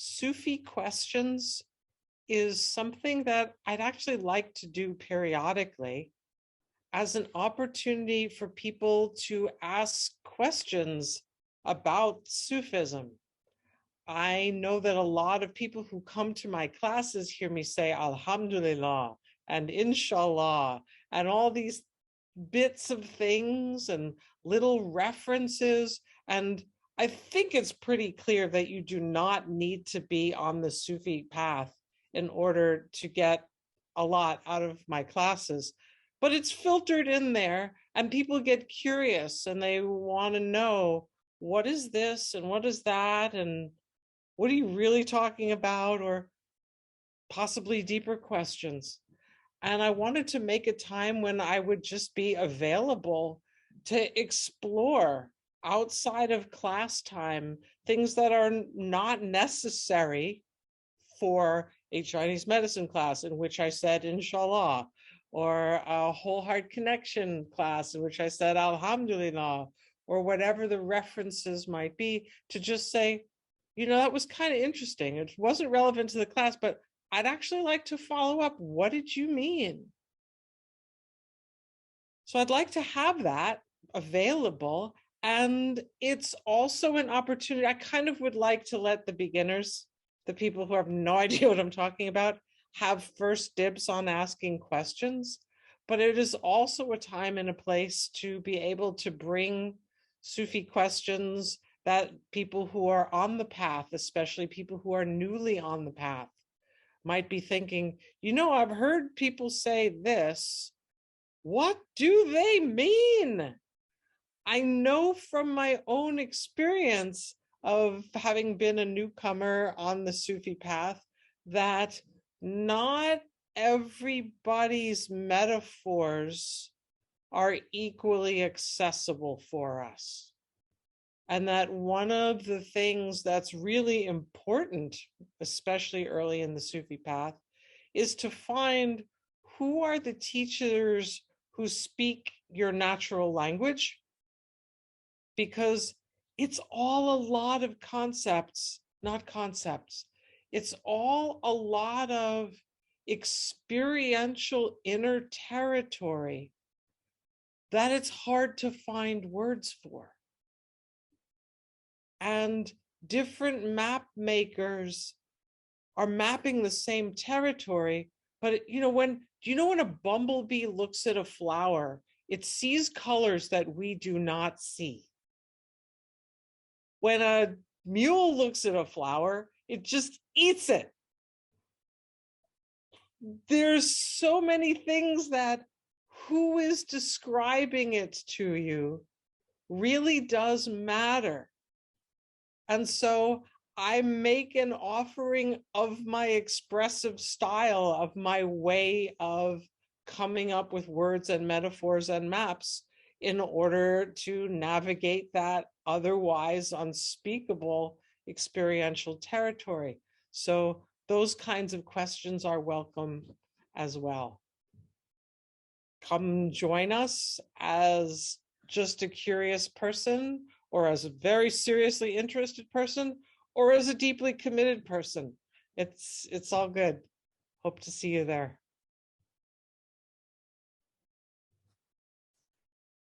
Sufi questions is something that I'd actually like to do periodically as an opportunity for people to ask questions about Sufism. I know that a lot of people who come to my classes hear me say Alhamdulillah and Inshallah and all these bits of things and little references. And I think it's pretty clear that you do not need to be on the Sufi path in order to get a lot out of my classes, but it's filtered in there and people get curious and they want to know, what is this and what is that and what are you really talking about, or possibly deeper questions. And I wanted to make a time when I would just be available to explore outside of class time things that are not necessary for a Chinese medicine class in which I said Inshallah, or a whole heart connection class in which I said Alhamdulillah, or whatever the references might be, to just say, that was kind of interesting. It wasn't relevant to the class, but I'd actually like to follow up. What did you mean? So I'd like to have that available. And it's also an opportunity. I kind of would like to let the beginners, the people who have no idea what I'm talking about, have first dibs on asking questions. But it is also a time and a place to be able to bring Sufi questions that people who are on the path, especially people who are newly on the path, might be thinking, I've heard people say this. What do they mean? I know from my own experience of having been a newcomer on the Sufi path that not everybody's metaphors are equally accessible for us. And that one of the things that's really important, especially early in the Sufi path, is to find who are the teachers who speak your natural language, because it's all a lot of concepts, not concepts. It's all a lot of experiential inner territory that it's hard to find words for. And different map makers are mapping the same territory, but when a bumblebee looks at a flower, it sees colors that we do not see. When a mule looks at a flower, it just eats it. There's so many things that who is describing it to you really does matter. And so I make an offering of my expressive style, of my way of coming up with words and metaphors and maps in order to navigate that otherwise unspeakable experiential territory. So those kinds of questions are welcome as well. Come join us as just a curious person, or as a very seriously interested person, or as a deeply committed person. It's all good. Hope to see you there.